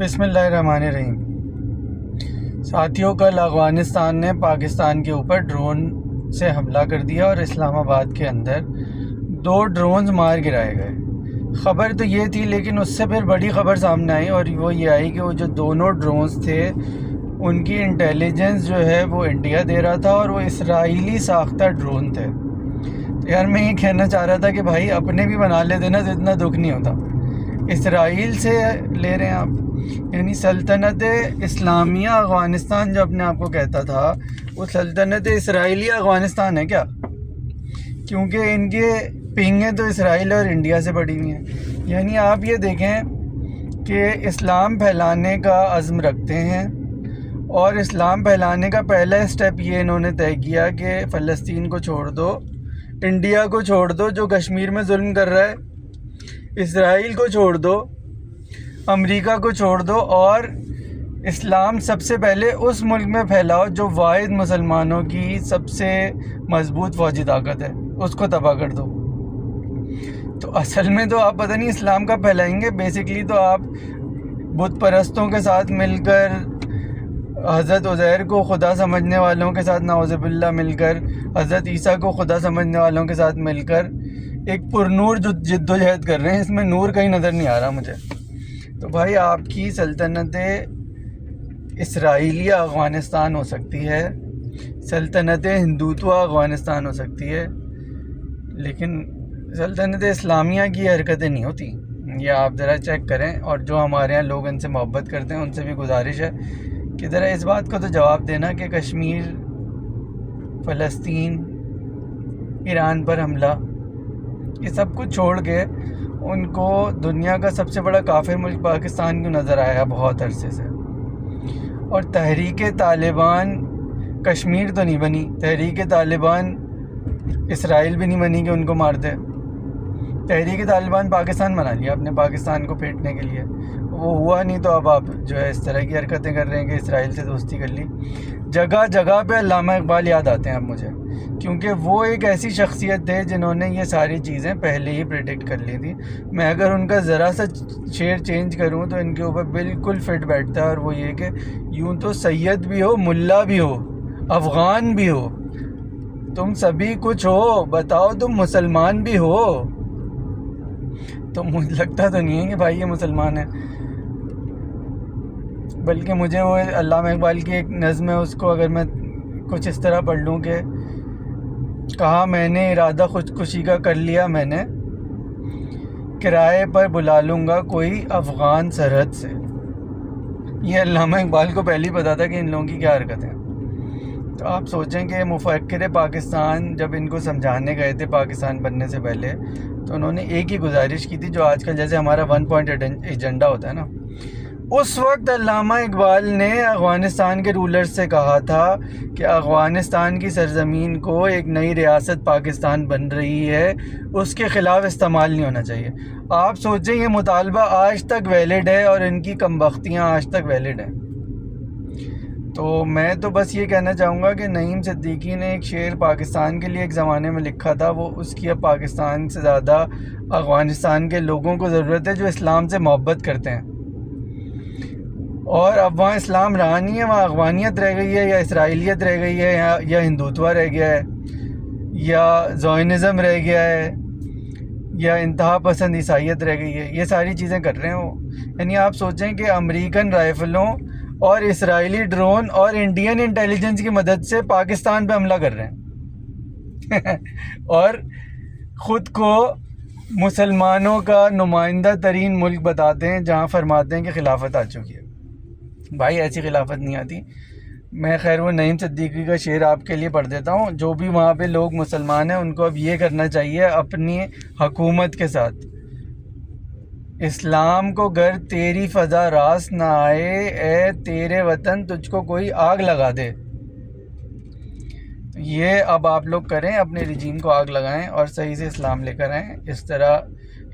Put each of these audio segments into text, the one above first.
بسم اللہ الرحمن الرحیم۔ ساتھیوں، کل افغانستان نے پاکستان کے اوپر ڈرون سے حملہ کر دیا اور اسلام آباد کے اندر 2 ڈرونز مار گرائے گئے۔ خبر تو یہ تھی، لیکن اس سے پھر بڑی خبر سامنے آئی اور وہ یہ آئی کہ وہ جو دونوں ڈرونز تھے ان کی انٹیلیجنس جو ہے وہ انڈیا دے رہا تھا اور وہ اسرائیلی ساختہ ڈرون تھے۔ تو یار میں یہ کہنا چاہ رہا تھا کہ بھائی اپنے بھی بنا لیتے نا تو اتنا دکھ نہیں ہوتا۔ اسرائیل سے لے رہے ہیں آپ، یعنی سلطنت اسلامیہ افغانستان جو اپنے آپ کو کہتا تھا وہ سلطنت اسرائیلی افغانستان ہے کیا؟ کیونکہ ان کے پنگیں تو اسرائیل اور انڈیا سے پڑی ہوئی ہیں۔ یعنی آپ یہ دیکھیں کہ اسلام پھیلانے کا عزم رکھتے ہیں اور اسلام پھیلانے کا پہلا اسٹیپ یہ انہوں نے طے کیا کہ فلسطین کو چھوڑ دو، انڈیا کو چھوڑ دو جو کشمیر میں ظلم کر رہا ہے، اسرائیل کو چھوڑ دو، امریکہ کو چھوڑ دو، اور اسلام سب سے پہلے اس ملک میں پھیلاؤ جو واحد مسلمانوں کی سب سے مضبوط فوجی طاقت ہے، اس کو تباہ کر دو۔ تو اصل میں تو آپ پتہ نہیں اسلام کا پھیلائیں گے، بیسکلی تو آپ بت پرستوں کے ساتھ مل کر، حضرت عزیر کو خدا سمجھنے والوں کے ساتھ نعوذ باللہ مل کر، حضرت عیسیٰ کو خدا سمجھنے والوں کے ساتھ مل کر ایک پرنور جد و جہد کر رہے ہیں۔ اس میں نور کہیں نظر نہیں آ رہا مجھے۔ تو بھائی آپ کی سلطنت اسرائیلیہ افغانستان ہو سکتی ہے، سلطنت ہندوتوا افغانستان ہو سکتی ہے، لیکن سلطنت اسلامیہ کی حرکتیں نہیں ہوتی۔ یہ آپ ذرا چیک کریں، اور جو ہمارے یہاں لوگ ان سے محبت کرتے ہیں ان سے بھی گزارش ہے کہ ذرا اس بات کو تو جواب دینا کہ کشمیر، فلسطین، ایران پر حملہ، یہ سب کچھ چھوڑ کے ان کو دنیا کا سب سے بڑا کافر ملک پاکستان کیوں نظر آیا بہت عرصے سے۔ اور تحریک طالبان کشمیر تو نہیں بنی، تحریک طالبان اسرائیل بھی نہیں بنی کہ ان کو مار دے۔ تحریک طالبان پاکستان بنا لیا اپنے پاکستان کو پھیٹنے کے لیے، وہ ہوا نہیں تو اب آپ جو ہے اس طرح کی حرکتیں کر رہے ہیں کہ اسرائیل سے دوستی کر لی۔ جگہ جگہ پہ علامہ اقبال یاد آتے ہیں اب مجھے، کیونکہ وہ ایک ایسی شخصیت تھے جنہوں نے یہ ساری چیزیں پہلے ہی پریڈکٹ کر لی تھی۔ میں اگر ان کا ذرا سا شعر چینج کروں تو ان کے اوپر بالکل فٹ بیٹھتا ہے، اور وہ یہ کہ یوں تو سید بھی ہو، ملا بھی ہو، افغان بھی ہو، تم سبھی کچھ ہو، بتاؤ تم مسلمان بھی ہو۔ تو مجھے لگتا تو نہیں ہے کہ بھائی یہ مسلمان ہے، بلکہ مجھے وہ علامہ اقبال کی ایک نظم ہے، اس کو اگر میں کچھ اس طرح پڑھ لوں کہ کہا میں نے ارادہ خودکشی کا کر لیا میں نے، کرائے پر بلا لوں گا کوئی افغان سرحد سے۔ یہ علامہ اقبال کو پہلے ہی پتا تھا کہ ان لوگوں کی کیا حرکت ہے۔ تو آپ سوچیں کہ مفکر پاکستان جب ان کو سمجھانے گئے تھے پاکستان بننے سے پہلے، تو انہوں نے ایک ہی گزارش کی تھی جو آج کل جیسے ہمارا 1 پوائنٹ ایجنڈا ہوتا ہے نا، اس وقت علامہ اقبال نے افغانستان کے رولر سے کہا تھا کہ افغانستان کی سرزمین کو ایک نئی ریاست پاکستان بن رہی ہے، اس کے خلاف استعمال نہیں ہونا چاہیے۔ آپ سوچیں یہ مطالبہ آج تک ویلڈ ہے اور ان کی کمبختیاں آج تک ویلڈ ہیں۔ تو میں تو بس یہ کہنا چاہوں گا کہ نعیم صدیقی نے ایک شعر پاکستان کے لیے ایک زمانے میں لکھا تھا، وہ اس کی اب پاکستان سے زیادہ افغانستان کے لوگوں کو ضرورت ہے جو اسلام سے محبت کرتے ہیں۔ اور اب وہاں اسلام رہا نہیں ہے، وہاں افغانیت رہ گئی ہے، یا اسرائیلیت رہ گئی ہے، یا ہندوتوا رہ گیا ہے، یا زائنزم رہ گیا ہے، یا انتہا پسند عیسائیت رہ گئی ہے۔ یہ ساری چیزیں کر رہے ہیں وہ۔ یعنی آپ سوچیں کہ امریکن رائفلوں اور اسرائیلی ڈرون اور انڈین انٹیلیجنس کی مدد سے پاکستان پہ حملہ کر رہے ہیں اور خود کو مسلمانوں کا نمائندہ ترین ملک بتاتے ہیں جہاں فرماتے ہیں کہ خلافت آ چکی ہے۔ بھائی ایسی خلافت نہیں آتی۔ میں خیر وہ نعیم صدیقی کا شعر آپ کے لیے پڑھ دیتا ہوں۔ جو بھی وہاں پہ لوگ مسلمان ہیں ان کو اب یہ کرنا چاہیے اپنی حکومت کے ساتھ، اسلام کو گر تیری فضا راس نہ آئے، اے تیرے وطن تجھ کو کوئی آگ لگا دے۔ یہ اب آپ لوگ کریں، اپنے رجیم کو آگ لگائیں اور صحیح سے اسلام لے کر آئیں۔ اس طرح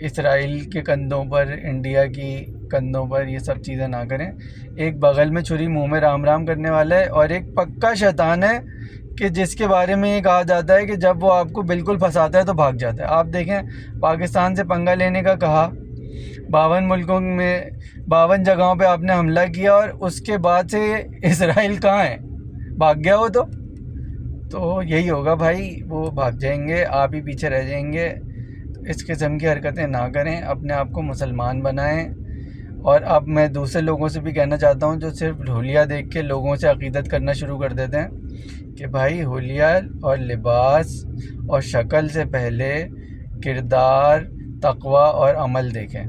اسرائیل کے کندھوں پر، انڈیا کی کندھوں پر یہ سب چیزیں نہ کریں۔ ایک بغل میں چھری منہ میں رام رام کرنے والا ہے، اور ایک پکا شیطان ہے کہ جس کے بارے میں یہ کہا جاتا ہے کہ جب وہ آپ کو بالکل پھنساتا ہے تو بھاگ جاتا ہے۔ آپ دیکھیں پاکستان سے پنگا لینے کا کہا، 52 ملکوں میں 52 جگہوں پہ آپ نے حملہ کیا، اور اس کے بعد سے اسرائیل کہاں ہے؟ بھاگ گیا وہ تو یہی ہوگا بھائی، وہ بھاگ جائیں گے، آپ ہی پیچھے رہ جائیں گے۔ اس قسم کی حرکتیں نہ کریں، اپنے آپ کو مسلمان بنائیں۔ اور اب میں دوسرے لوگوں سے بھی کہنا چاہتا ہوں جو صرف حلیہ دیکھ کے لوگوں سے عقیدت کرنا شروع کر دیتے ہیں کہ بھائی حلیہ اور لباس اور شکل سے پہلے کردار، تقوی اور عمل دیکھیں۔